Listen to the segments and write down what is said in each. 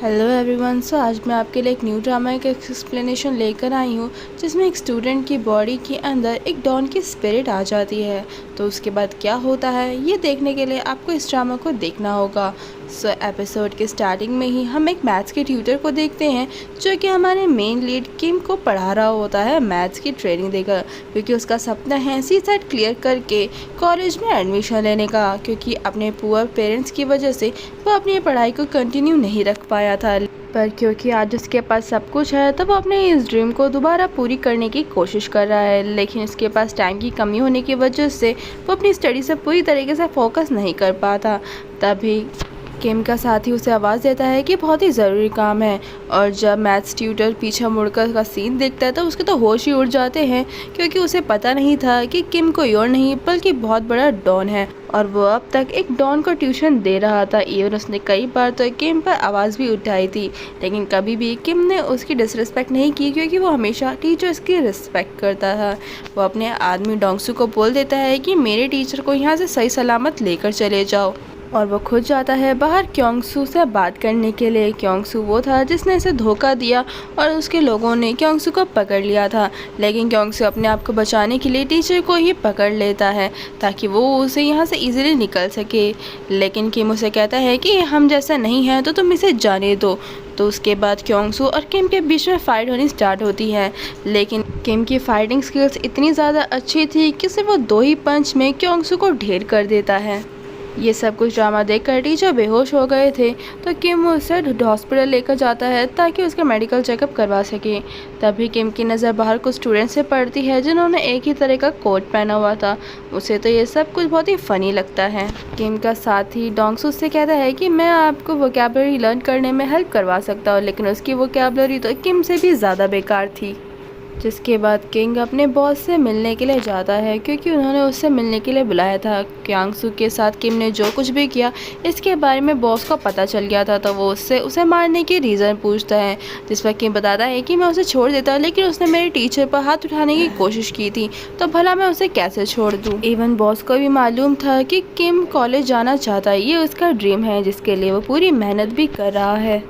Hello everyone. सो आज मैं आपके लिए एक न्यू ड्रामा का एक्सप्लेनेशन लेकर आई हूँ जिसमें एक स्टूडेंट की बॉडी के अंदर एक डॉन की स्पिरिट आ जाती है। तो उसके बाद क्या होता है ये देखने के लिए आपको इस ड्रामा को देखना होगा। सो एपिसोड के स्टार्टिंग में ही हम एक मैथ्स के ट्यूटर को देखते हैं जो कि हमारे मेन लीड किम को पढ़ा रहा होता है मैथ्स की ट्रेनिंग देकर, क्योंकि उसका सपना है CSAT क्लियर करके कॉलेज में एडमिशन लेने का, क्योंकि अपने पुअर पेरेंट्स की वजह से वो अपनी पढ़ाई को कंटिन्यू नहीं रख पाया था। पर क्योंकि आज उसके पास सब कुछ है तो वो अपने इस ड्रीम को दोबारा पूरी करने की कोशिश कर रहा है, लेकिन उसके पास टाइम की कमी होने की वजह से वो अपनी स्टडी से पूरी तरीके से फोकस नहीं कर पाता। तभी किम का साथी उसे आवाज़ देता है कि बहुत ही ज़रूरी काम है, और जब मैथ्स ट्यूटर पीछे मुड़कर का सीन देखता है तो उसके तो होश ही उड़ जाते हैं, क्योंकि उसे पता नहीं था कि किम कोई और नहीं बल्कि बहुत बड़ा डॉन है और वो अब तक एक डॉन को ट्यूशन दे रहा था। इवन उसने कई बार तो किम पर आवाज़ भी उठाई थी, लेकिन कभी भी किम ने उसकी डिसरिस्पेक्ट नहीं की, क्योंकि वो हमेशा टीचर्स की रिस्पेक्ट करता था। वो अपने आदमी डोंगसू को बोल देता है कि मेरे टीचर को यहाँ से सही सलामत लेकर चले जाओ, और वो खुद जाता है बाहर क्योंगसू से बात करने के लिए। क्योंगसू वो था जिसने इसे धोखा दिया और उसके लोगों ने क्योंगसू को पकड़ लिया था, लेकिन क्योंगसू अपने आप को बचाने के लिए टीचर को ही पकड़ लेता है ताकि वो उसे यहाँ से इजीली निकल सके। लेकिन किम उसे कहता है कि हम जैसा नहीं है तो तुम इसे जाने दो। तो उसके बाद क्योंगसू और किम के बीच में फाइट होनी स्टार्ट होती है, लेकिन किम की फाइटिंग स्किल्स इतनी ज़्यादा अच्छी थी कि सिर्फ वो 2 ही पंच में क्योंगसू को ढेर कर देता है। ये सब कुछ ड्रामा देखकर टीचर बेहोश हो गए थे, तो किम उसे हॉस्पिटल लेकर जाता है ताकि उसका मेडिकल चेकअप करवा सके। तभी किम की नज़र बाहर कुछ स्टूडेंट्स से पड़ती है जिन्होंने एक ही तरह का कोट पहना हुआ था। उसे तो ये सब कुछ बहुत ही फ़नी लगता है। किम का साथी डोंगसू से कहता है कि मैं आपको वोकैबुलरी लर्न करने में हेल्प करवा सकता हूँ, लेकिन उसकी वोकैबुलरी तो किम से भी ज़्यादा बेकार थी। जिसके बाद किंग अपने बॉस से मिलने के लिए जाता है, क्योंकि उन्होंने उससे मिलने के लिए बुलाया था। क्यांगसू के साथ किम ने जो कुछ भी किया इसके बारे में बॉस को पता चल गया था, तो वो उससे उसे मारने की रीज़न पूछता है, जिस पर किम बताता है कि मैं उसे छोड़ देता, लेकिन उसने मेरे टीचर पर हाथ उठाने की कोशिश की थी, तो भला मैं उसे कैसे छोड़ दूँ। इवन बॉस को भी मालूम था कि किम कॉलेज जाना चाहता है, ये उसका ड्रीम है जिसके लिए वो पूरी मेहनत भी कर रहा है।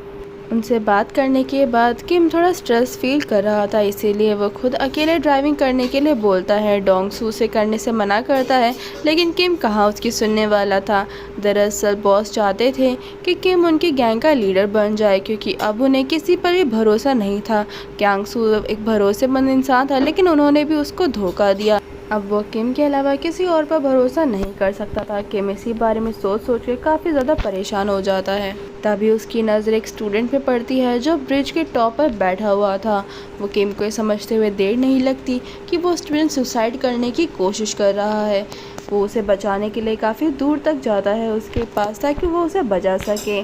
उनसे बात करने के बाद किम थोड़ा स्ट्रेस फील कर रहा था, इसीलिए वो खुद अकेले ड्राइविंग करने के लिए बोलता है। डोंगसू से करने से मना करता है, लेकिन किम कहाँ उसकी सुनने वाला था। दरअसल बॉस चाहते थे कि किम उनकी गैंग का लीडर बन जाए, क्योंकि अब उन्हें किसी पर भी भरोसा नहीं था। क्यांगसू एक भरोसेमंद इंसान था, लेकिन उन्होंने भी उसको धोखा दिया। अब वो किम के अलावा किसी और पर भरोसा नहीं कर सकता था। किम इसी बारे में सोच सोच के काफ़ी ज़्यादा परेशान हो जाता है। तभी उसकी नज़र एक स्टूडेंट पे पड़ती है जो ब्रिज के टॉप पर बैठा हुआ था। वो किम को समझते हुए देर नहीं लगती कि वो स्टूडेंट सुसाइड करने की कोशिश कर रहा है। वो उसे बचाने के लिए काफ़ी दूर तक जाता है उसके पास, ताकि वो उसे बचा सके।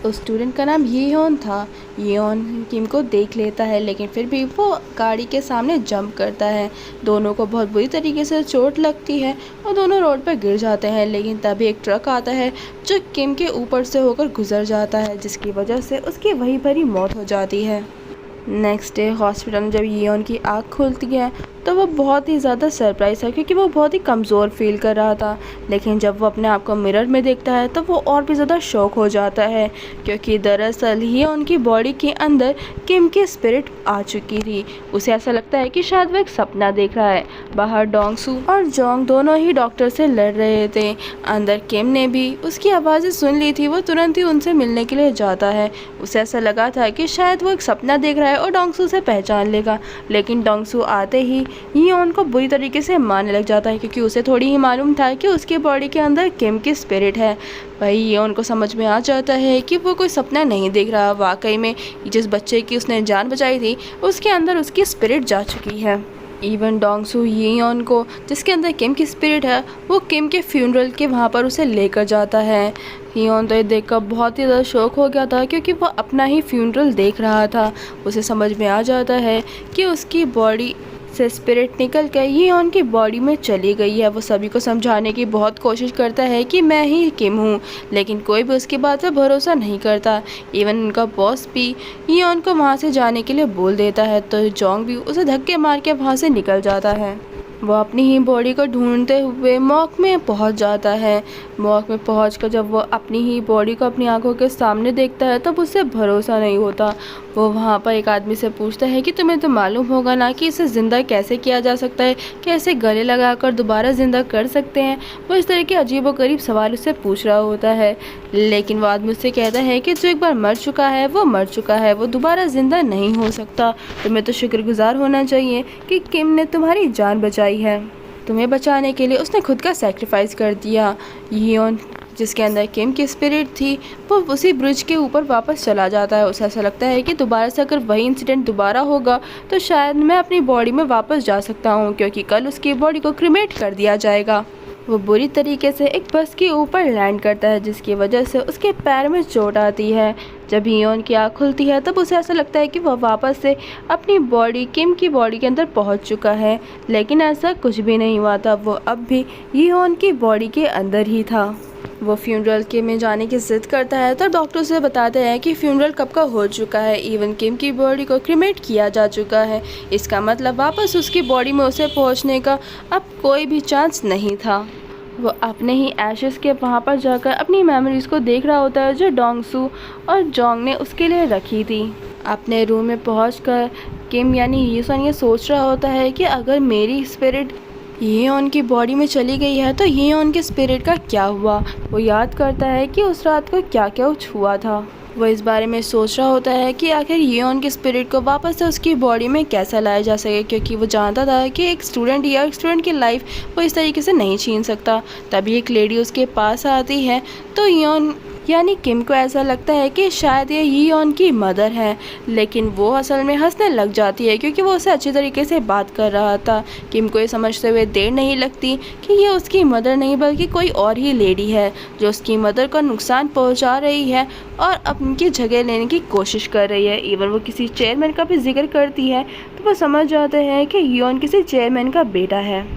उस स्टूडेंट का नाम येओन था। येओन किम को देख लेता है, लेकिन फिर भी वो गाड़ी के सामने जंप करता है। दोनों को बहुत बुरी तरीके से चोट लगती है और दोनों रोड पर गिर जाते हैं, लेकिन तभी एक ट्रक आता है जो किम के ऊपर से होकर गुजर जाता है, जिसकी वजह से उसकी वहीं पर ही मौत हो जाती है। नेक्स्ट डे हॉस्पिटल में जब येओन की आँख खुलती है तो वो बहुत ही ज़्यादा सरप्राइज है, क्योंकि वो बहुत ही कमज़ोर फील कर रहा था। लेकिन जब वो अपने आप को मिरर में देखता है तो वो और भी ज़्यादा शॉक हो जाता है, क्योंकि दरअसल येओन की बॉडी के अंदर किम की स्पिरिट आ चुकी थी। उसे ऐसा लगता है कि शायद वो एक सपना देख रहा है। बाहर डोंगसू और जोंग दोनों ही डॉक्टर से लड़ रहे थे। अंदर किम ने भी उसकी आवाज़ें सुन ली थी। वो तुरंत ही उनसे मिलने के लिए जाता है। उसे ऐसा लगा था कि शायद वो एक सपना देख रहा है और डोंगसू से पहचान लेगा, लेकिन डोंगसू आते ही येओन को बुरी तरीके से मारने लग जाता है, क्योंकि उसे थोड़ी ही मालूम था कि उसके बॉडी के अंदर किम की स्पिरिट है। भाई येओन को समझ में आ जाता है कि वो कोई सपना नहीं देख रहा, वाकई में जिस बच्चे की उसने जान बचाई थी उसके अंदर उसकी स्पिरिट जा चुकी है। इवन डोंगसू येओन को, जिसके अंदर किम की स्पिरिट है, वो किम के फ्यूनरल के वहाँ पर उसे लेकर जाता है। येओन तो ये देखकर बहुत ही ज़्यादा शौक हो गया था, क्योंकि वो अपना ही फ्यूनरल देख रहा था। उसे समझ में आ जाता है कि उसकी बॉडी से स्पिरिट निकल कर येओन की बॉडी में चली गई है। वो सभी को समझाने की बहुत कोशिश करता है कि मैं ही किम हूँ, लेकिन कोई भी उसकी बात पर भरोसा नहीं करता। इवन उनका बॉस भी येओन को वहाँ से जाने के लिए बोल देता है, तो जोंग भी उसे धक्के मार के वहाँ से निकल जाता है। वो अपनी ही बॉडी को ढूंढते हुए मॉक में पहुंच जाता है। मॉक में पहुंचकर जब वो अपनी ही बॉडी को अपनी आंखों के सामने देखता है तब उसे भरोसा नहीं होता। वो वहाँ पर एक आदमी से पूछता है कि तुम्हें तो मालूम होगा ना कि इसे ज़िंदा कैसे किया जा सकता है, कैसे गले लगाकर दोबारा ज़िंदा कर सकते हैं। वो इस तरह के अजीबोगरीब सवाल उससे पूछ रहा होता है, लेकिन वो आदमी उससे कहता है कि जो एक बार मर चुका है वो मर चुका है, वो दोबारा ज़िंदा नहीं हो सकता। तुम्हें तो शुक्रगुजार होना चाहिए कि किम ने तुम्हारी जान बचाई है। तुम्हें बचाने के लिए उसने खुद का सेक्रीफाइस कर दिया। यियोन, जिसके अंदर किम की स्पिरिट थी, वो उसी ब्रिज के ऊपर वापस चला जाता है। उसे ऐसा लगता है कि दोबारा से अगर वही इंसिडेंट दोबारा होगा तो शायद मैं अपनी बॉडी में वापस जा सकता हूँ, क्योंकि कल उसकी बॉडी को क्रीमेट कर दिया जाएगा। वो बुरी तरीके से एक बस के ऊपर लैंड करता है, जिसकी वजह से उसके पैर में चोट आती है। जब यियोन की आँख खुलती है तब उसे ऐसा लगता है कि वह वापस से अपनी बॉडी किम की बॉडी के अंदर पहुंच चुका है, लेकिन ऐसा कुछ भी नहीं हुआ था। वो अब भी यियोन की बॉडी के अंदर ही था। वो फ्यूनरल के में जाने की जिद करता है तो डॉक्टर उसे बताते हैं कि फ्यूनरल कब का हो चुका है, इवन किम की बॉडी को क्रीमेट किया जा चुका है। इसका मतलब वापस उसकी बॉडी में उसे पहुंचने का अब कोई भी चांस नहीं था। वो अपने ही एशेस के वहाँ पर जाकर अपनी मेमोरीज़ को देख रहा होता है जो डोंगसू और जोंग ने उसके लिए रखी थी। अपने रूम में पहुंचकर किम यानी यीसन ये सोच रहा होता है कि अगर मेरी स्पिरिट यियोन की बॉडी में चली गई है तो यियोन के स्पिरिट का क्या हुआ। वो याद करता है कि उस रात को क्या क्या हुआ था। वो इस बारे में सोच रहा होता है कि आखिर यियोन के स्पिरिट को वापस से उसकी बॉडी में कैसा लाया जा सके, क्योंकि वो जानता था कि एक स्टूडेंट या एक स्टूडेंट की लाइफ वो इस तरीके से नहीं छीन सकता। तभी एक लेडी उसके पास आती है तो यियोन यानी किम को ऐसा लगता है कि शायद ये यियोन की मदर है, लेकिन वो असल में हंसने लग जाती है क्योंकि वो उसे अच्छी तरीके से बात कर रहा था। किम को ये समझते हुए देर नहीं लगती कि ये उसकी मदर नहीं बल्कि कोई और ही लेडी है जो उसकी मदर को नुकसान पहुंचा रही है और उनकी जगह लेने की कोशिश कर रही है। इवन वो किसी चेयरमैन का भी जिक्र करती है तो वो समझ जाते हैं कि यियोन किसी चेयरमैन का बेटा है।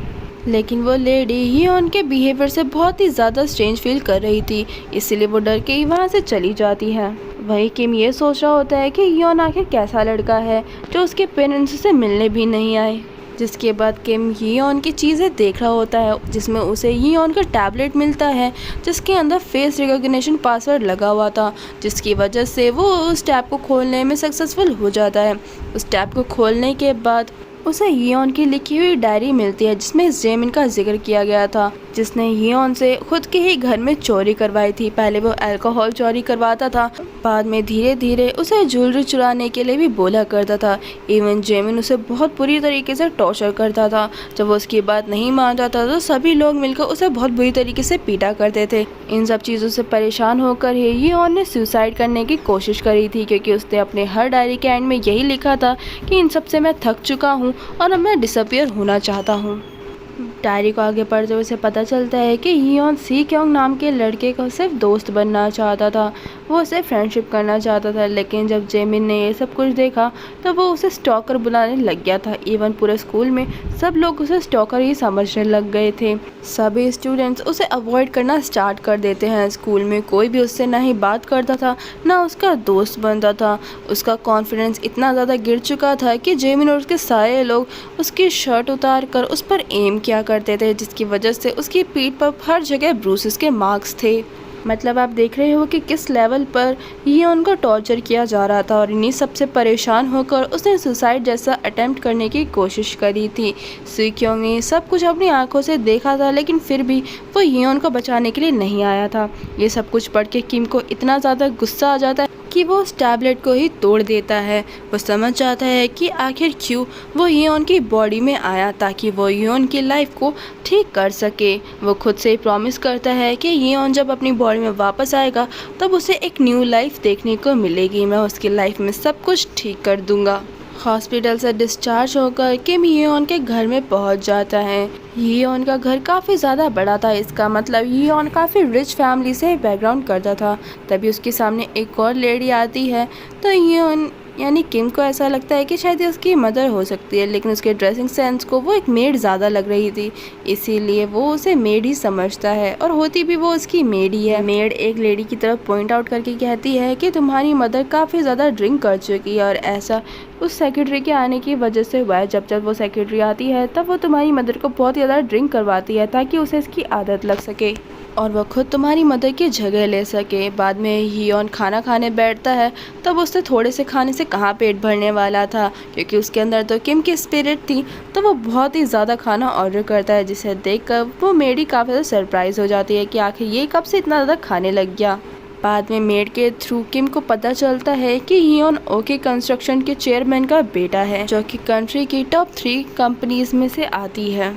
लेकिन वो लेडी यियोन के बिहेवियर से बहुत ही ज़्यादा स्ट्रेंज फील कर रही थी, इसलिए वो डर के ही वहाँ से चली जाती है। वही किम ये सोच रहा होता है कि यियोन आखिर कैसा लड़का है जो उसके पेरेंट्स से मिलने भी नहीं आए। जिसके बाद किम यियोन की चीज़ें देख रहा होता है, जिसमें उसे यियोन का टैबलेट मिलता है जिसके अंदर फेस रिकॉग्निशन पासवर्ड लगा हुआ था, जिसकी वजह से वो उस टैब को खोलने में सक्सेसफुल हो जाता है। उस टैब को खोलने के बाद उसे यियोन की लिखी हुई डायरी मिलती है जिसमें जेमिन का जिक्र किया गया था, जिसने यियोन से खुद के ही घर में चोरी करवाई थी। पहले वो अल्कोहल चोरी करवाता था, बाद में धीरे धीरे उसे ज्वेलरी चुराने के लिए भी बोला करता था। इवन जेमिन उसे बहुत बुरी तरीके से टॉर्चर करता था। जब वो उसकी बात नहीं मान जाता तो सभी लोग मिलकर उसे बहुत बुरी तरीके से पीटा करते थे। इन सब चीज़ों से परेशान होकर ही यियोन ने सुसाइड करने की कोशिश करी थी, क्योंकि उसने अपने हर डायरी के एंड में यही लिखा था कि इन सब से मैं थक चुका हूँ और अब मैं डिसअपियर होना चाहता हूँ। डायरी को आगे पढ़ते हुए उसे पता चलता है कि यियोन सी क्योंग नाम के लड़के का सिर्फ दोस्त बनना चाहता था, वो उसे फ्रेंडशिप करना चाहता था। लेकिन जब जेमिन ने ये सब कुछ देखा तो वो उसे स्टॉकर बुलाने लग गया था। इवन पूरे स्कूल में सब लोग उसे स्टॉकर ही समझने लग गए थे। सभी स्टूडेंट्स उसे अवॉइड करना स्टार्ट कर देते हैं। स्कूल में कोई भी उससे ना ही बात करता था ना उसका दोस्त बनता था। उसका कॉन्फिडेंस इतना ज़्यादा गिर चुका था कि जेमिन और उसके सारे लोग उसकी शर्ट उतार कर उस पर एम किया करते थे, जिसकी वजह से उसकी पीठ पर हर जगह ब्रूसेस के मार्क्स थे। मतलब आप देख रहे हो कि किस लेवल पर ये उनको टॉर्चर किया जा रहा था। और इन्हीं सबसे परेशान होकर उसने सुसाइड जैसा अटेम्प्ट करने की कोशिश करी थी। सी क्योंग ने सब कुछ अपनी आंखों से देखा था, लेकिन फिर भी वो यियोन को बचाने के लिए नहीं आया था। ये सब कुछ पढ़ के किम को इतना ज़्यादा गुस्सा आ जाता है कि वो उस टैबलेट को ही तोड़ देता है। वो समझ जाता है कि आखिर क्यों वो यियोन की बॉडी में आया, ताकि वो यियोन की लाइफ को ठीक कर सके। वो खुद से प्रॉमिस करता है कि यियोन जब अपनी बॉडी में वापस आएगा तब उसे एक न्यू लाइफ देखने को मिलेगी। मैं उसकी लाइफ में सब कुछ ठीक कर दूंगा। हॉस्पिटल से डिस्चार्ज होकर किम यियोन के घर में पहुंच जाता है। यियोन का घर काफ़ी ज़्यादा बड़ा था, इसका मतलब यियोन काफ़ी रिच फैमिली से बैकग्राउंड करता था। तभी उसके सामने एक और लेडी आती है तो यियोन यानी किम को ऐसा लगता है कि शायद ये उसकी मदर हो सकती है, लेकिन उसके ड्रेसिंग सेंस को वो एक मेड ज़्यादा लग रही थी, इसीलिए वो उसे मेड ही समझता है और होती भी वो उसकी मेड ही है। मेड एक लेडी की तरफ पॉइंट आउट करके कहती है कि तुम्हारी मदर काफ़ी ज़्यादा ड्रिंक कर चुकी है और ऐसा उस सेक्रेटरी के आने की वजह से हुआ है। जब जब वो सेक्रेटरी आती है तब वो तुम्हारी मदर को बहुत ज़्यादा ड्रिंक करवाती है ताकि उसे इसकी आदत लग सके और वह खुद तुम्हारी मदर की जगह ले सके। बाद में हियोन खाना खाने बैठता है, तब उससे थोड़े से खाने से कहाँ पेट भरने वाला था, क्योंकि उसके अंदर तो किम की स्पिरिट थी। तो वो बहुत ही ज़्यादा खाना ऑर्डर करता है, जिसे देखकर वो मेडी काफ़ी ज़्यादा सरप्राइज़ हो जाती है कि आखिर ये कब से इतना ज़्यादा खाने लग गया। बाद में मेड के थ्रू किम को पता चलता है कि हियोन ओके कंस्ट्रक्शन के चेयरमैन का बेटा है, जो कि कंट्री की टॉप 3 कंपनीज में से आती है।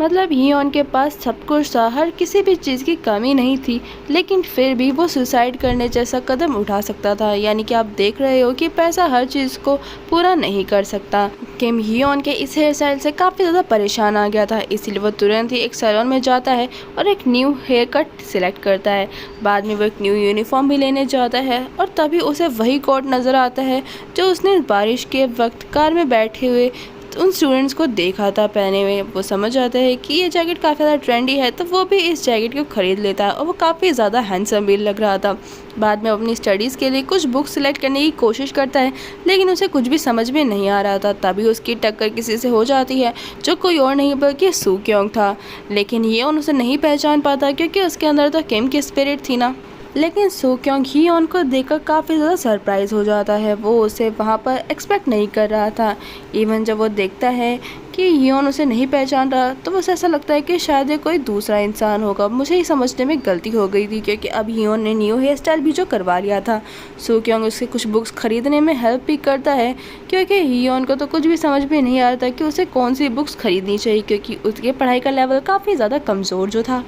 मतलब हियोन के पास सब कुछ था, हर किसी भी चीज़ की कमी नहीं थी, लेकिन फिर भी वो सुसाइड करने जैसा कदम उठा सकता था। यानी कि आप देख रहे हो कि पैसा हर चीज़ को पूरा नहीं कर सकता। किम हियोन के इस हेयर स्टाइल से काफ़ी ज़्यादा परेशान आ गया था, इसीलिए वो तुरंत ही एक सैलून में जाता है और एक न्यू हेयर कट सिलेक्ट करता है। बाद में वो एक न्यू यूनिफॉर्म भी लेने जाता है और तभी उसे वही कोट नज़र आता है जो उसने बारिश के वक्त कार में बैठे हुए उन स्टूडेंट्स को देखा था पहने हुए। वो समझ जाता है कि ये जैकेट काफ़ी ज़्यादा ट्रेंडी है, तो वो भी इस जैकेट को ख़रीद लेता है और वो काफ़ी ज़्यादा हैंडसम भी लग रहा था। बाद में अपनी स्टडीज़ के लिए कुछ बुक्स सेलेक्ट करने की कोशिश करता है, लेकिन उसे कुछ भी समझ में नहीं आ रहा था। तभी उसकी टक्कर किसी से हो जाती है, जो कोई और नहीं बल्कि सू क्योंग था। लेकिन ये उसे नहीं पहचान पाता, क्योंकि उसके अंदर तो किम की स्पिरिट थी ना। लेकिन सू क्योंग हियोन को देखकर काफ़ी ज़्यादा सरप्राइज़ हो जाता है, वो उसे वहाँ पर एक्सपेक्ट नहीं कर रहा था। इवन जब वो देखता है कि हियोन उसे नहीं पहचान रहा, तो उसे ऐसा लगता है कि शायद ये कोई दूसरा इंसान होगा। मुझे ही समझने में गलती हो गई थी, क्योंकि अब हियोन ने न्यू हेयर स्टाइल भी जो करवा लिया था। सू क्योंग उसके कुछ बुक्स खरीदने में हेल्प भी करता है, क्योंकि हियोन को तो कुछ भी समझ में नहीं आ रहा था कि उसे कौन सी बुक्स खरीदनी चाहिए, क्योंकि उसके पढ़ाई का लेवल काफ़ी ज़्यादा कमज़ोर जो था।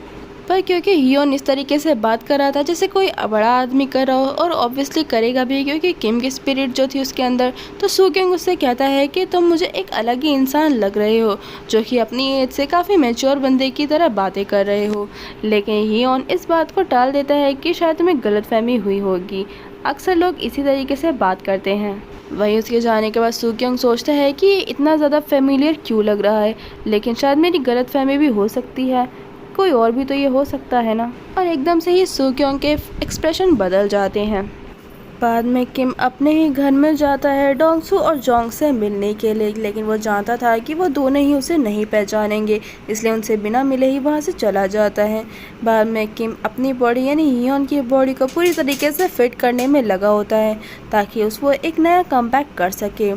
पर क्योंकि हियोन इस तरीके से बात कर रहा था जैसे कोई बड़ा आदमी कर रहा हो, और ऑब्वियसली करेगा भी क्योंकि किम की स्पिरिट जो थी उसके अंदर, तो सू क्योंग उससे कहता है कि तुम मुझे एक अलग ही इंसान लग रहे हो, जो कि अपनी एज से काफ़ी मैच्योर बंदे की तरह बातें कर रहे हो। लेकिन हियोन इस बात को टाल देता है कि शायद तुम्हें गलतफहमी हुई होगी, अक्सर लोग इसी तरीके से बात करते हैं। वहीं उसके जाने के बाद सू क्योंग सोचता है कि ये इतना ज़्यादा फेमिलियर क्यों लग रहा है, लेकिन शायद मेरी गलतफहमी भी हो सकती है, कोई और भी तो ये हो सकता है ना। और एकदम से ही सू क्योंग के एक्सप्रेशन बदल जाते हैं। बाद में किम अपने ही घर में जाता है डोंगसू और जोंग से मिलने के लिए, लेकिन वो जानता था कि वो दोनों ही उसे नहीं पहचानेंगे, इसलिए उनसे बिना मिले ही वहाँ से चला जाता है। बाद में किम अपनी बॉडी यानी हियोन की बॉडी को पूरी तरीके से फिट करने में लगा होता है, ताकि उसको एक नया कमबैक कर सके।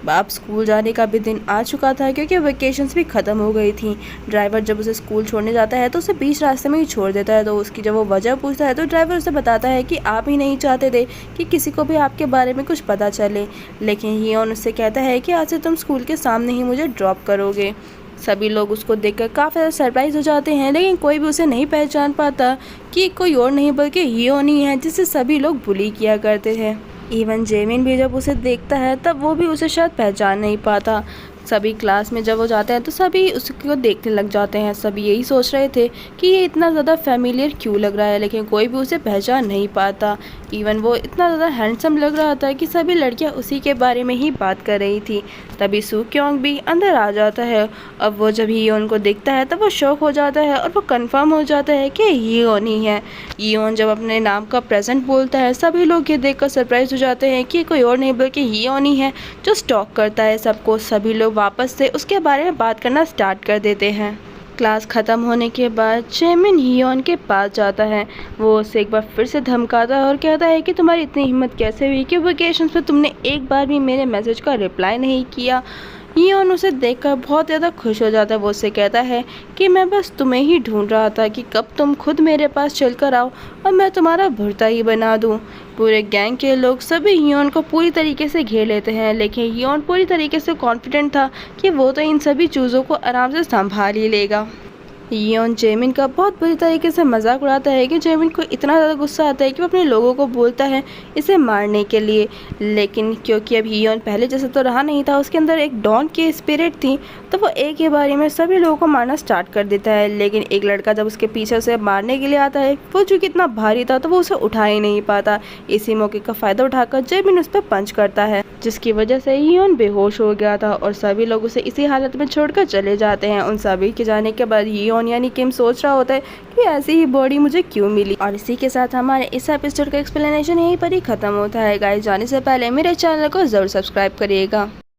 अब स्कूल जाने का भी दिन आ चुका था, क्योंकि वेकेशंस भी ख़त्म हो गई थी। ड्राइवर जब उसे स्कूल छोड़ने जाता है तो उसे बीच रास्ते में ही छोड़ देता है। तो उसकी जब वो वजह पूछता है तो ड्राइवर उसे बताता है कि आप ही नहीं चाहते थे कि किसी को भी आपके बारे में कुछ पता चले, लेकिन हियोन उससे कहता है कि आज से तुम स्कूल के सामने ही मुझे ड्रॉप करोगे। सभी लोग उसको देखकर काफ़ी ज़्यादा सरप्राइज़ हो जाते हैं, लेकिन कोई भी उसे नहीं पहचान पाता कि कोई और नहीं बल्कि हियोन ही है, जिसे सभी लोग बुली किया करते थे। इवन जेमिन भी जब उसे देखता है तब वो भी उसे शायद पहचान नहीं पाता। सभी क्लास में जब वो जाते हैं तो सभी उसको देखने लग जाते हैं। सभी यही सोच रहे थे कि ये इतना ज़्यादा फेमिलियर क्यों लग रहा है, लेकिन कोई भी उसे पहचान नहीं पाता। इवन वो इतना ज़्यादा हैंडसम लग रहा था कि सभी लड़कियां उसी के बारे में ही बात कर रही थी। तभी सू क्योंग भी अंदर आ जाता है। अब वो जब हियोन को देखता है तब वो शॉक हो जाता है और वो कंफर्म हो जाता है कि हियोन ही है। हियोन जब अपने नाम का प्रेजेंट बोलता है, सभी लोग ये देखकर सरप्राइज हो जाते हैं कि कोई और नहीं बल्कि हियोन ही है, जो स्टॉक करता है सबको। सभी लोग वापस से उसके बारे में बात करना स्टार्ट कर देते हैं। क्लास ख़त्म होने के बाद जेमिन हियोन के पास जाता है। वो उसे एक बार फिर से धमकाता है और कहता है कि तुम्हारी इतनी हिम्मत कैसे हुई कि वेकेशन पे तुमने एक बार भी मेरे मैसेज का रिप्लाई नहीं किया। हियोन उसे देखकर बहुत ज़्यादा खुश हो जाता है। वो उससे कहता है कि मैं बस तुम्हें ही ढूंढ रहा था कि कब तुम खुद मेरे पास चलकर आओ और मैं तुम्हारा भुर्ता ही बना दूं। पूरे गैंग के लोग सभी हियोन को पूरी तरीके से घेर लेते हैं, लेकिन हियोन पूरी तरीके से कॉन्फिडेंट था कि वो तो इन सभी चीज़ों को आराम से संभाल ही लेगा। योन जेमिन का बहुत बुरी तरीके से मजाक उड़ाता है कि जेमिन को इतना ज़्यादा गुस्सा आता है कि वो अपने लोगों को बोलता है इसे मारने के लिए। लेकिन क्योंकि अब योन पहले जैसा तो रहा नहीं था, उसके अंदर एक डॉन की स्पिरिट थी, तो वो एक ही बारी में सभी लोगों को मारना स्टार्ट कर देता है। लेकिन एक लड़का जब उसके पीछे से मारने के लिए आता है, वो चूँकि इतना भारी था तो वो उसे उठा ही नहीं पाता। इसी मौके का फ़ायदा उठाकर जेमिन उस पर पंच करता है, जिसकी वजह से योन बेहोश हो गया था और सभी लोग उसे इसी हालत में छोड़कर चले जाते हैं। उन सभी के जाने के बाद योन यानी किम सोच रहा होता है कि ऐसी ही बॉडी मुझे क्यों मिली। और इसी के साथ हमारे इस एपिसोड का एक्सप्लेनेशन यहीं पर ही खत्म होता है। गाइस, जाने से पहले मेरे चैनल को जरूर सब्सक्राइब करिएगा।